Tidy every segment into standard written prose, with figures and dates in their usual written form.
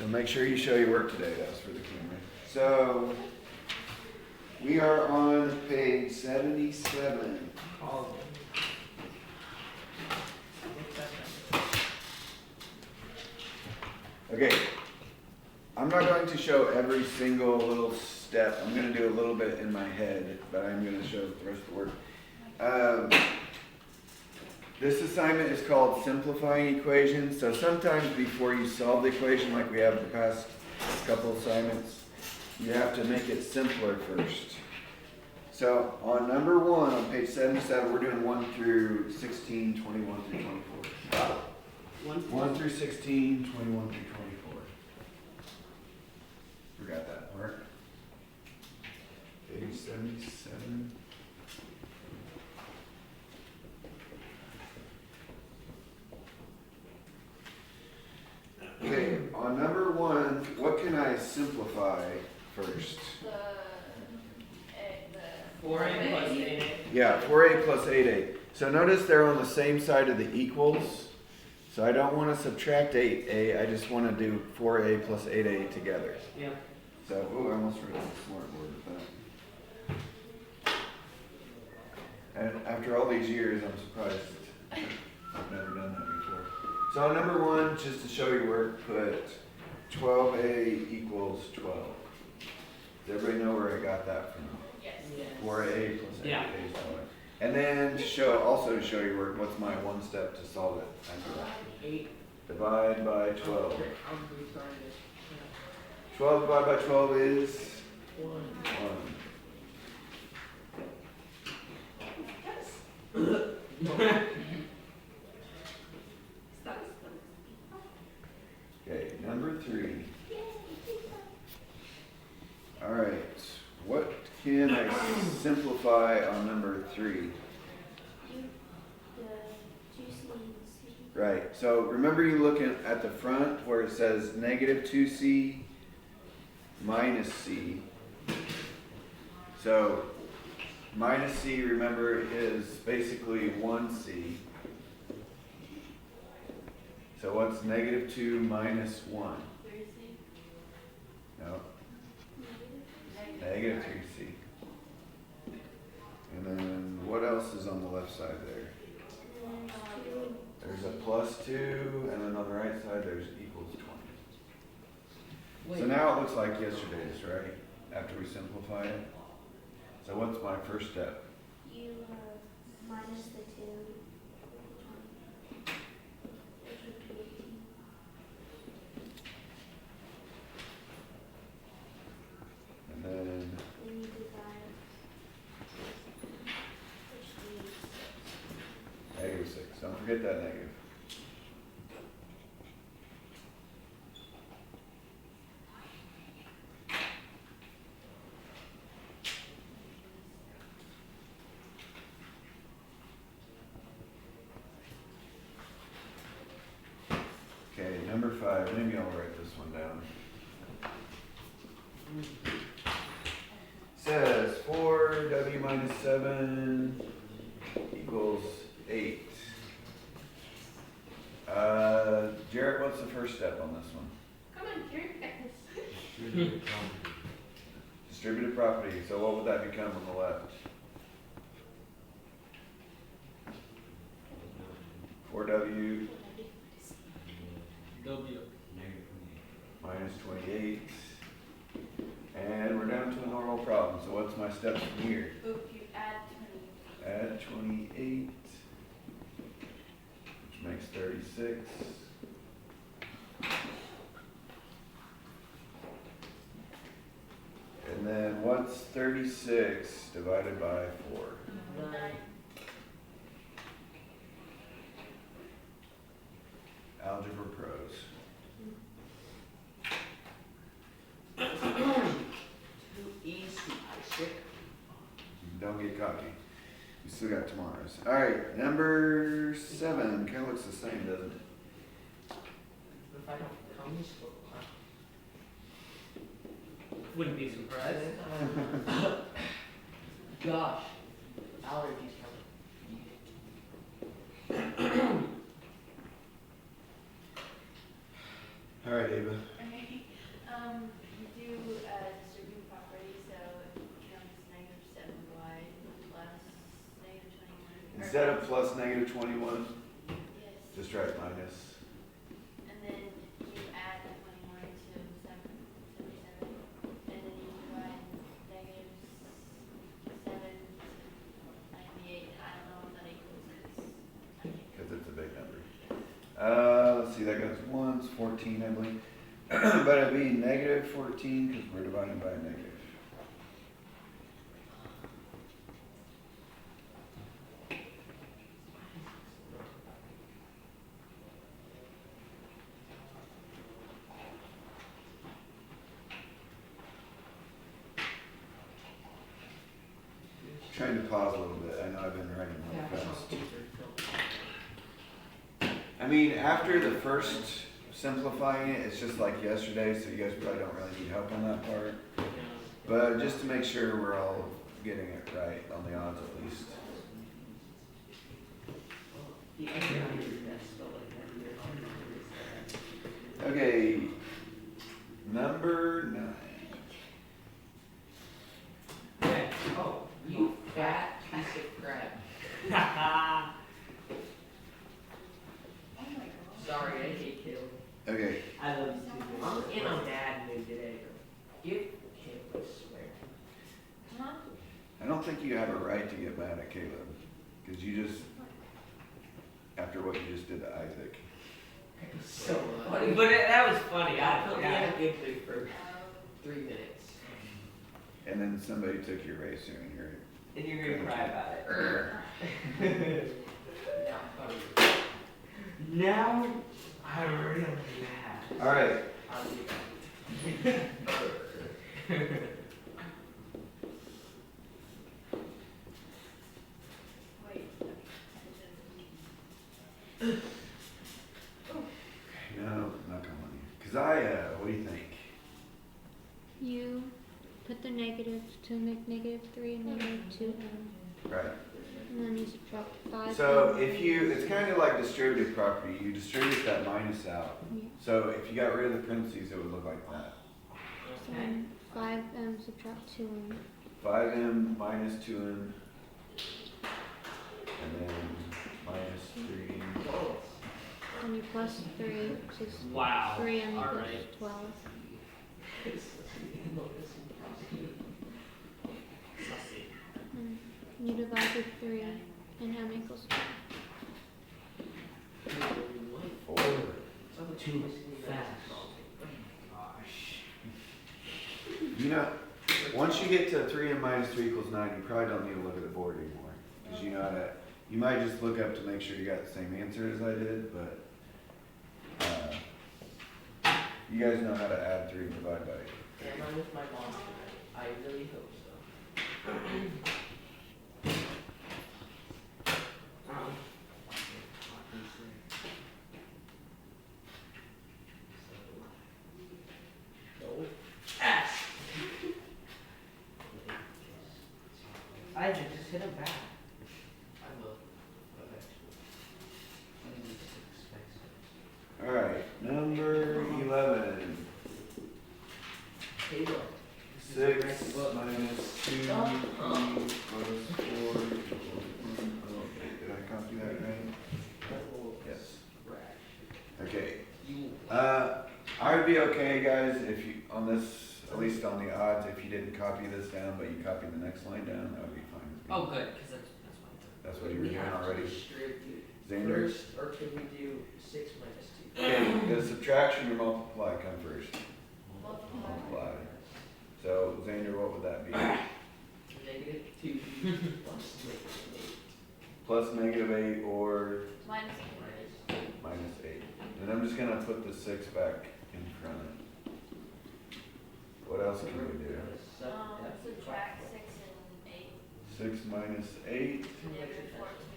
So make sure you show your work today, that's for the camera. So we are on page 77. Okay, I'm not going to show every single little step. I'm going to do a little bit in my head, but I'm going to show the rest of the work. This assignment is called simplifying equations. So sometimes before you solve the equation, like we have the past couple assignments, you have to make it simpler first. So on number 1 on page 77, we're doing 1 through 16, 21 through 24. 1 through 16, 21 through 24. Forgot that part. Page 77. Okay, on number 1, what can I simplify first? 4a plus 8a. Yeah, 4a plus 8a. So notice they're on the same side of the equals. So I don't want to subtract 8a, I just want to do 4a plus 8a together. Yeah. So, oh, I almost wrote a smart word with that. And after all these years, I'm surprised I've never done that before. So on number 1, just to show your work, put 12a equals 12. Does everybody know where I got that from? Yes. 4a plus 8a Yeah. is 12. And then to show your work, what's my one step to solve it after that? 8. Divide by 12. I'll restart it. 12 divided by 12 is 1. 1. Okay, number 3. All right, what can I simplify on number 3? Right, so remember you looking at the front where it says negative 2c minus c. So minus c, remember, is basically 1c. So what's negative 2 minus 1? 3C. No, negative 3c. And then what else is on the left side there? There's a plus 2, and then on the right side there's equals 20. So now it looks like yesterday's, right? After we simplify it. So what's my first step? You minus the 2. And then Then you divide. negative 6. Don't forget that negative. Okay, number 5. Maybe I'll write this one down. Says 4w minus 7 equals 8. Jarrett, what's the first step on this one? Come on, Jerry. Distributive property. So what would that become on the left? 4w W. minus 28. And we're down to a normal problem. So what's my steps from here? Oop, you add 20. Add 28, which makes 36. And then what's 36 divided by 4? 9. Algebra pros. Too easy, Isaac. Don't get cocky. We still got tomorrow's. All right, number 7 kind of looks the same, doesn't it? If I don't come to school, wouldn't be surprised. Gosh, allergies coming. All right, Ava. Okay. Instead of plus negative 21, Yes. just write minus. And then you add 21 to 77. And then you divide negative 7 to 98. I don't know what that equals Because it's a big number. Let's see, that goes once, 14, I believe. But it'd be negative 14 because we're dividing by a negative. Trying to pause a little bit. I know I've been writing Yeah, really it's fast. not super I mean, after the first simplifying it, it's just like yesterday, so you guys probably don't really need help on that part. But just to make sure we're all getting it right on the odds at least. The underneath that spell like that. Okay, number 9. Yeah. Oh, you fat piece of crap. Sorry, I hate Caleb. Okay, I love you too. I'm in on dad mood today. Give Caleb a swear. Huh? I don't think you have a right to get mad at Caleb, because you just, after what you just did to Isaac. So funny, but that was funny. I put me in a good mood for 3 minutes, And then somebody took your eraser and you're, and you're gonna cry about it. Now I'm really mad. all right. I'll do Wait. No, not going on you. Because what do you think? You put the negatives to make negative 3 and negative 2, Right. and then you subtract 5. So if you, it's kind of like distributive property. You distribute that minus out. Yeah. So if you got rid of the parentheses, it would look like that. So then 5m subtract 2m. 5m minus 2m. And then minus 3. And you plus 3, which is Wow. 3m equals Alright. 12. And you divide with 3, and m equals 12. 4. Too fast. You know, once you get to 3m minus 3 equals 9, you probably don't need to look at the board anymore. Because you know how to, you might just look up to make sure you got the same answer as I did, but you guys know how to add 3 and divide by 8. Am I with my mom tonight? I really hope so. No. Ass. I just hit him back. I will. Alright, number 11. Hey, look. 6 minus 2 plus 4 equals 1. Oh, did I copy that right? Yes. Okay. I would be okay, guys, if you, on this, at least on the odds, if you didn't copy this down, but you copied the next line down, that would be fine with me. Oh, good, because that's what That's what you were doing already. Xander? First, or can we do 6 minus 2? Okay, does subtraction or multiply come first? Multiply. So, Xander, what would that be? Negative 2 plus Plus -8 or Minus minus 8. And I'm just gonna put the 6 back in front. What else can we do? subtract 6 and 8. 6 minus 8? Negative 14.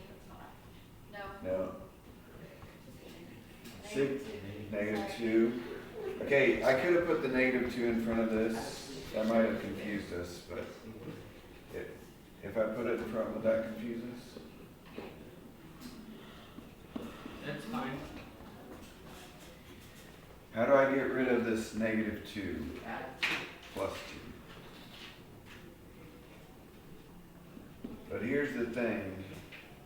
No. No. 6, -2. Okay, I could have put the -2 in front of this. That might have confused us, but if I put it in front, would that confuse us? That's fine. How do I get rid of this -2 plus 2? But here's the thing.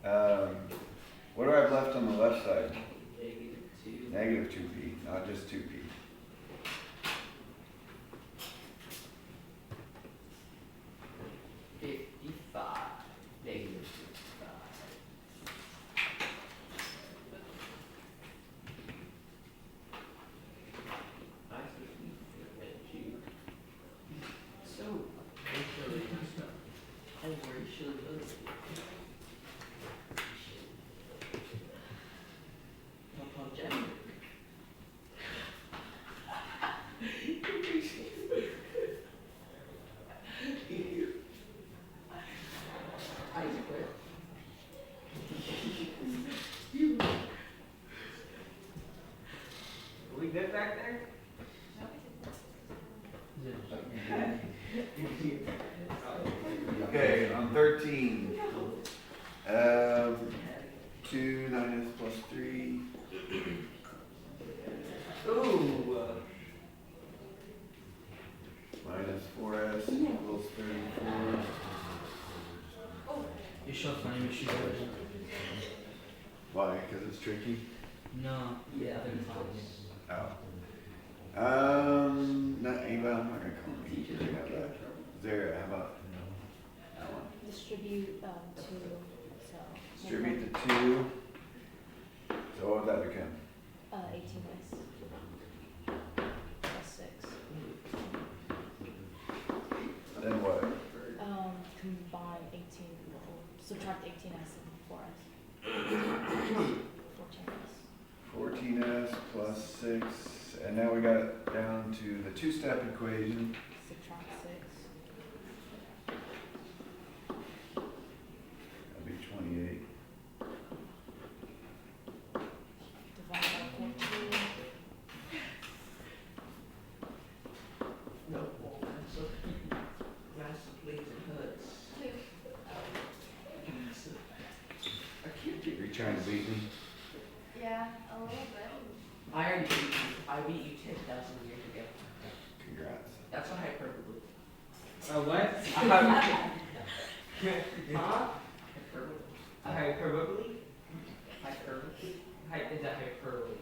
What do I have left on the left side? -2. Negative 2p, not just 2p. -55. I think we went to. So, and where should we go? Upon January. I quit. Are we good back there? Okay, on 13. 2 9s plus 3. Ooh. Minus 4s equals 34. You're so funny, you should Why? Because it's tricky? No, yeah, other times. Oh. Not, well, I'm not gonna call them teachers. I got that. There, how about that one? Distribute, to, so. Distribute the 2. So what would that become? 18s. Plus 6. Then what? Combine 18, subtract 18s and 4s. 14s. 14s plus 6. And now we got it down to the two-step equation. Subtract 6. That'd be 28. Divide by 14. No, that's a massive plates and hoods. I can't do. Are you trying to beat me? Yeah, a little bit. I already beat you. I beat you 10,000 years ago. Congrats. That's a hyperbole. Oh, what? Huh? Hyperbole. A hyperbole? Hyperbole? Is that hyperbole?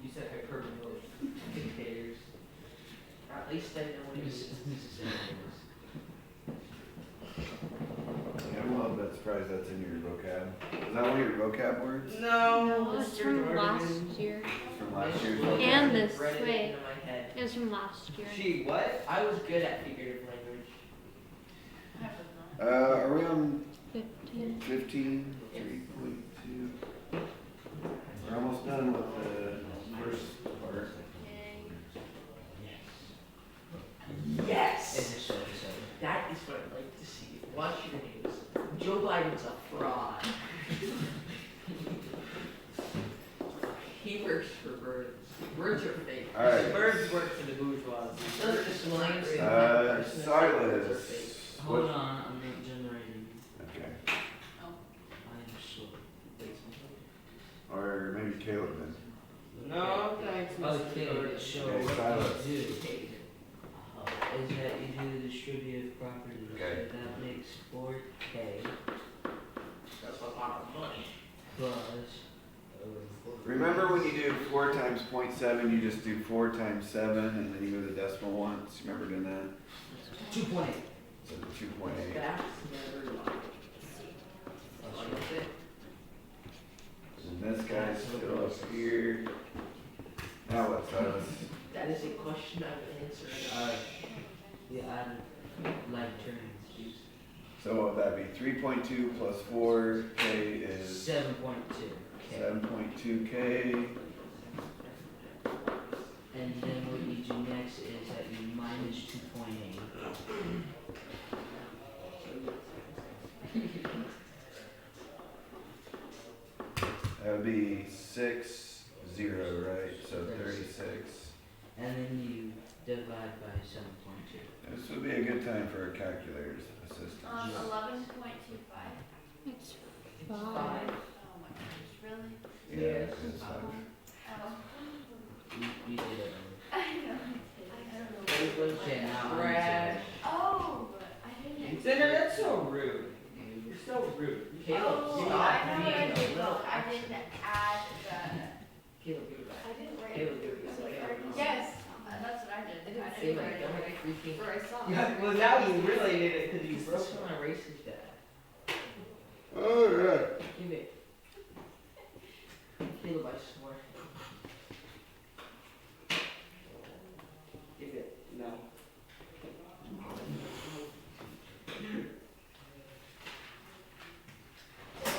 You said hyperbole. Who cares? Or at least I know what it is. Yeah, I'm a little bit surprised that's in your vocab. Is that one of your vocab words? No, Oh, it's from last year. From last year's Okay. vocab? And this, Read it wait. into my head. It was from last year. Gee, what? I was good at figurative language. I was not. Are we on 15. 15? 3.2. We're almost done with the first part. Yes! That is what I'd like to see. Watch your news. Joe Biden's a fraud. He works for birds. Birds are fake. All right. Birds work for the bourgeoisie. Those are just lines. Silas. Hold What- on, I'm not generating. Okay. I am slow. Or maybe Caleb then. No, thanks, Okay, so Okay, what Silas. you do is that you do the distributive properties. Okay. So that makes 4k That's a lot of money. plus. Remember when you do 4 times 0.7, you just do 4 times 7 and then you move the decimal once? Remember doing that? 2.8. So the 2.8. That's never lied. Like it. And this guy's still up here. Now what, Silas? That is a question I'm answering. We added like terms. So what would that be? 3.2 plus 4k is 7.2. 7.2k. And then what you do next is that you minus 2.8. That would be 6, 0, right? So 36. And then you divide by 7.2. This would be a good time for a calculator's assistance. 11.25. It's It's 5. Oh my gosh, really? Yeah, Yes. it's fine. Oh. You did it. I know. I don't know. It was Okay, now I'm trash. Oh, but I didn't. Dinner, that's so rude. so rude. Caleb, Oh, stop I know what I being a did little wrong. I action. didn't add Caleb, give it back. I didn't write Caleb, give it back. Yes, that's what I did. I didn't I say didn't Caleb, write don't it. freaking. Or I saw. Yeah, well now you really did it because you You broke broke someone erases that. Alright. Give it. Caleb, I swear. Give it. No.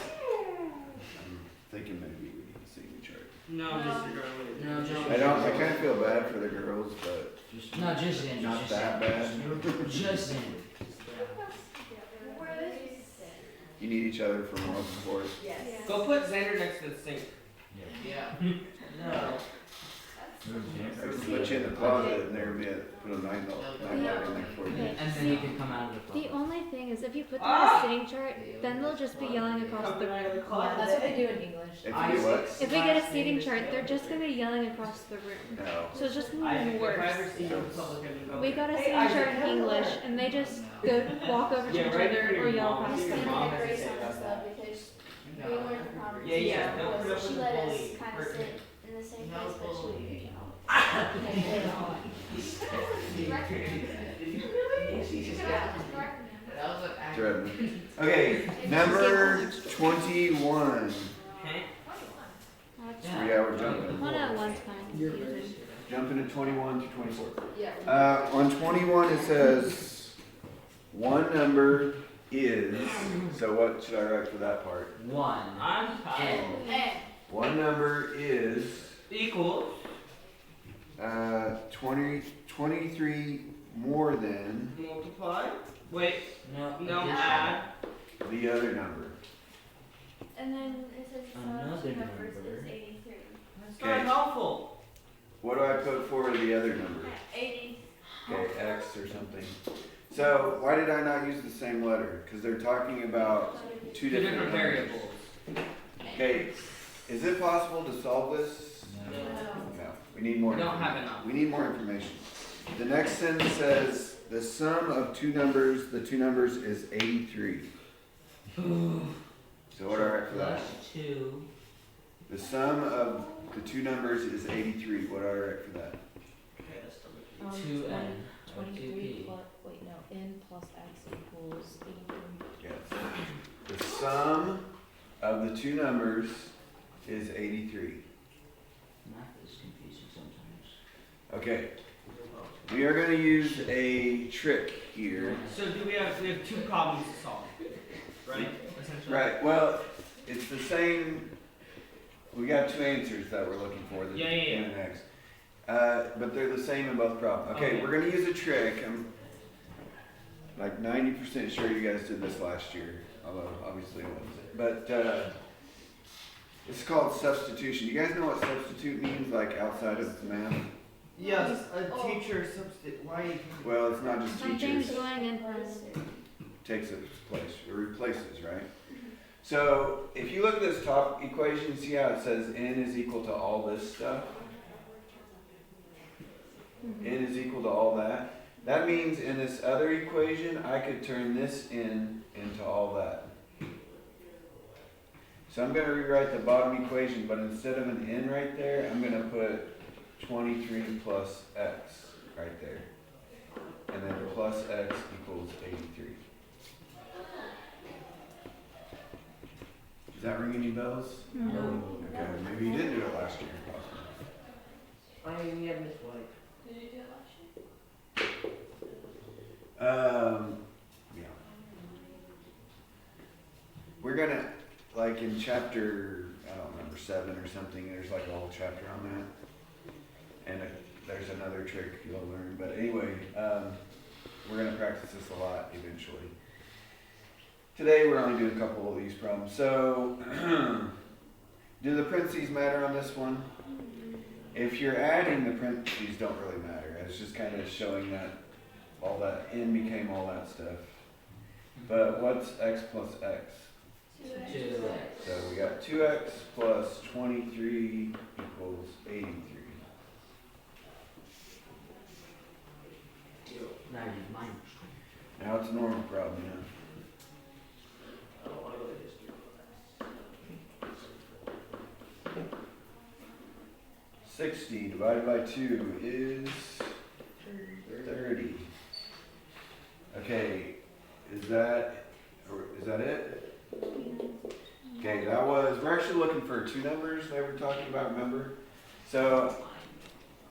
I'm thinking maybe we need a singing chart. No, disregard what it No, is. just- I kinda feel bad for the girls, but No, just in. not just that bad. Just in. Where is You need each other for moral support. Yes. Go put Xander next to the sink. Yeah. No. I can put you in the closet and there be put a nine light in there for you. Okay. And then you can come out of the The closet. only thing is if you put them in a sitting chart, then they'll just be yelling across the room. That's what they do in English. If you do what? If we get a seating chart, they're just gonna be yelling across the room. No. So it's just I, gonna be if I ever worse. see you in public, I'm gonna go. We got a "Hey, seating Isaac, chart in come English over." and they just go walk over to Yeah, each right other for your or yell mom. across Your the Stand mom on has to Grace say on about this that. though because we learned the conversation. Yeah, yeah, don't put up She with the let us bully kind of person. sit in the same No place, but she bullying. you know. That was an Threatening. Okay, number 21. Hey? Yeah, we're jumping. One at one's kind of confusing. Jumping to 21 to 24. Yeah. On 21 it says, one number is, so what should I write for that part? one. I'm tired. And One number is Equals. 23 more than Multiply. Wait. No. No. addition. Add. the other number. and then it says the sum of Another two numbers number. is 83. That's not helpful. What do I put for the other number? 80. Okay, X or something. So why did I not use the same letter? Because they're talking about two Two different different numbers. variables. Okay, is it possible to solve this? No. No, we need more. We don't information. have enough. We need more information. The next sentence says, the sum of two numbers, the two numbers is 83. So what do I write for that? Plus 2. The sum of the two numbers is 83. What do I write for that? Okay, that's the 2n. 23 plus, wait, no, n plus x equals 83. Yes. The sum of the two numbers is 83. Math is confusing sometimes. Okay. We are going to use a trick here. So do we have two problems to solve, right? Essentially. Right, well, it's the same, we got two answers that we're looking for, the Yeah. N and X. But they're the same in both problems. Okay, Okay. we're gonna use a trick, I'm like 90% sure you guys did this last year, although obviously it wasn't. But, it's called substitution. You guys know what substitute means, like outside of math? Yes, a teacher substitute. Why? Well, it's not just Something's teachers. going in front. Takes its place, or replaces, right? So if you look at this top equation, see how it says n is equal to all this stuff? N is equal to all that. That means in this other equation, I could turn this n into all that. So I'm going to rewrite the bottom equation, but instead of an n right there, I'm going to put 23 plus x right there. And then plus x equals 83. Does that ring any bells? No. Okay, maybe you didn't do it last year. I mean, we have Miss White. Did you do it last year? Yeah. We're gonna, like in chapter, I don't remember, 7 or something, there's like a whole chapter on that. And there's another trick you'll learn, but anyway, we're gonna practice this a lot eventually. Today we're only doing a couple of these problems. So, do the parentheses matter on this one? If you're adding, the parentheses don't really matter. It's just kind of showing that all that n became all that stuff. But what's x plus x? 2x. So we got 2x plus 23 equals 83. Now you minus Now it's a normal problem, yeah. 60 divided by 2 is 30. Okay, is that it? Okay, we're actually looking for two numbers that we're talking about, remember? So,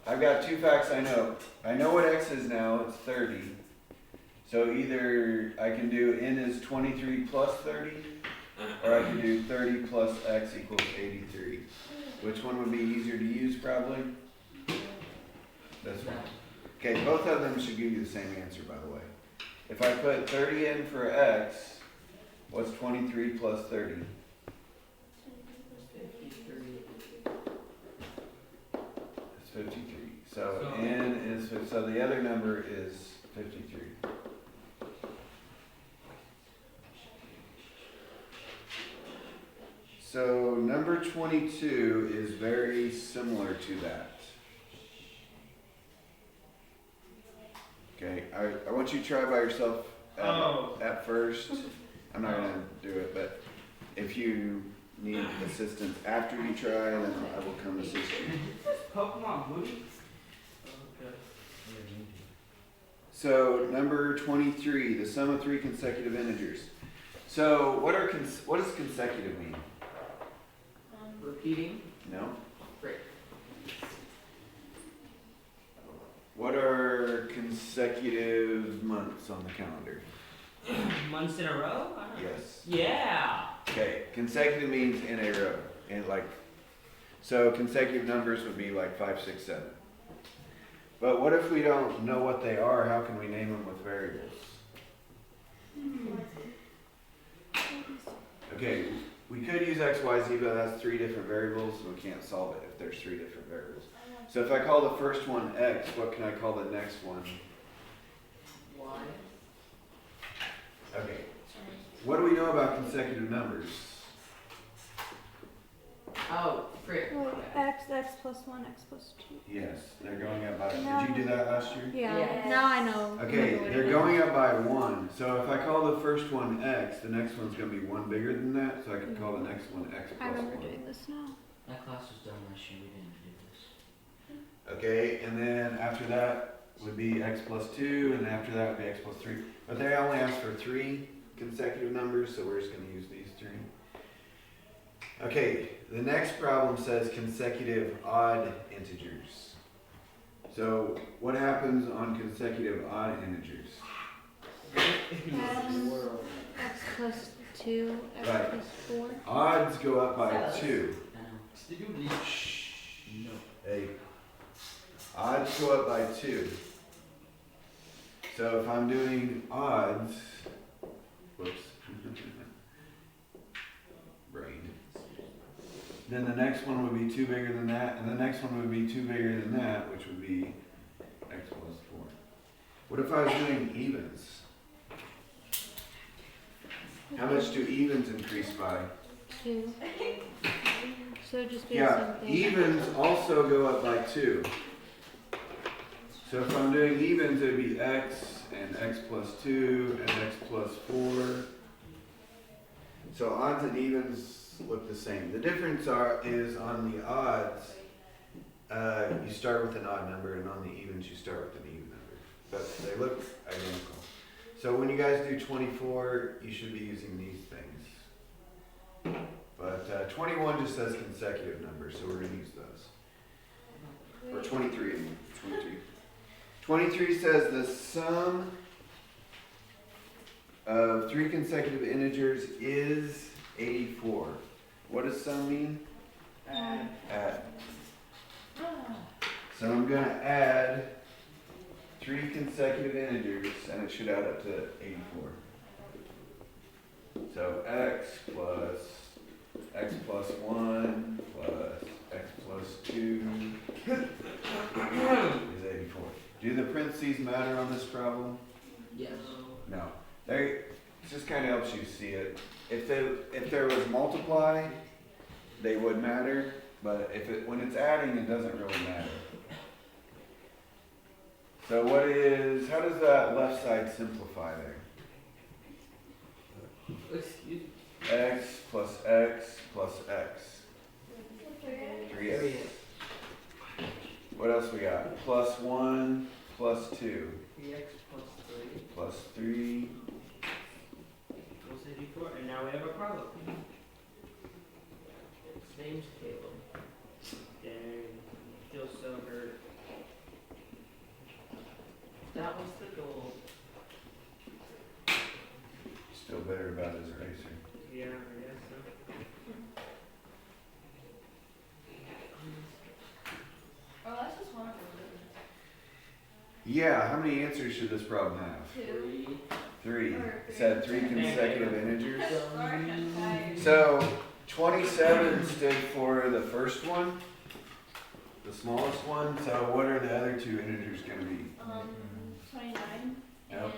I've got two facts I know. I know what x is now, it's 30. So either I can do n is 23 plus 30, or I can do 30 plus x equals 83. Which one would be easier to use, probably? This one. Okay, both of them should give you the same answer, by the way. If I put 30 in for x, what's 23 plus 30? 53. It's 53. So n is, so the other number is 53. So number 22 is very similar to that. Okay, I want you to try by yourself at first. I'm not going to do it, but if you need assistance after you try, then I will come assist you. Pokemon movie? Okay. So number 23, the sum of three consecutive integers. So what does consecutive mean? Repeating? No. Great. What are consecutive months on the calendar? Months in a row? I don't know. Yes. Yeah. Okay, consecutive means in a row, and so consecutive numbers would be like 5, 6, 7. But what if we don't know what they are? How can we name them with variables? Okay, we could use x, y, z, but that's three different variables, so we can't solve it if there's three different variables. So if I call the first one x, what can I call the next one? Y. Okay. What do we know about consecutive numbers? Oh, frick. X plus 1, x plus 2. Yes, they're going up by. Did you do that last year? Yeah, Yes. now I know. Okay, remember what they're it is. going up by 1. So if I call the first one x, the next one's going to be 1 bigger than that. So I can call the next one x I plus remember 1. doing this now. That class was done last year, we didn't do this. Okay, and then after that would be x plus 2, and after that would be x plus 3. But they only ask for 3 consecutive numbers, so we're just going to use these 3. Okay, the next problem says consecutive odd integers. So what happens on consecutive odd integers? X plus 2, x Right. plus 4. Odds go up by 2. I know. No. Hey, odds go up by 2. So if I'm doing odds, whoops, brain. Then the next one would be 2 bigger than that, and the next one would be 2 bigger than that, which would be x plus 4. What if I was doing evens? How much do evens increase by? 2. So just be Yeah, the same thing. evens also go up by 2. So if I'm doing evens, it would be x and x plus 2 and x plus 4. So odds and evens look the same. The difference is on the odds, you start with an odd number, and on the evens, you start with an even number. But they look identical. So when you guys do 24, you should be using these things. But 21 just says consecutive numbers, so we're going to use those. Or 23, I mean, 23. 23 says the sum of three consecutive integers is 84. What does sum mean? Add. So I'm going to add three consecutive integers, and it should add up to 84. So x plus 1 plus x plus 2 is 84. Do the parentheses matter on this problem? Yes. No. It just kind of helps you see it. If there was multiply, they would matter, but when it's adding, it doesn't really matter. So how does that left side simplify there? Excuse me. X plus x plus x. 3x. What else we got? Plus 1, plus 2, 3x plus 3 plus 3. equals 84, and now we have a problem. His name's Caleb. Dang, I feel so hurt. That was the goal. Still bitter about his eraser. Yeah, I guess so. Oh, that's just one of them. Yeah, how many answers should this problem have? 2. 3. Or It said 3 consecutive integers. Sorry, I'm tired. So 27 stood for the first one, the smallest one. So what are the other two integers going to be? 29. Yep. And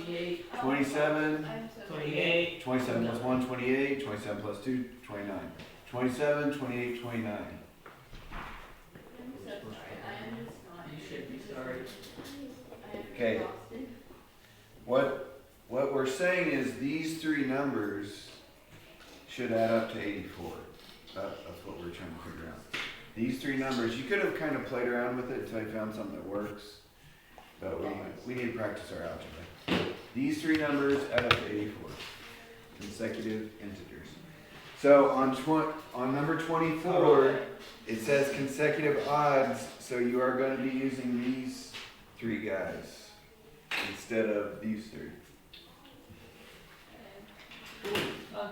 28, 27. I'm so 28. 27 plus 1, 28. 27 plus 2, 29. 27, 28, 29. I'm so sorry. I am just not. You should be sorry. I am Okay. exhausted. What we're saying is these three numbers should add up to 84. That's what we're trying to figure out. These three numbers, you could have kind of played around with it until you found something that works, but we need to practice our algebra. These three numbers add up to 84, consecutive integers. So on number 24, it says consecutive odds, so you are going to be using these three guys instead of these three. Okay.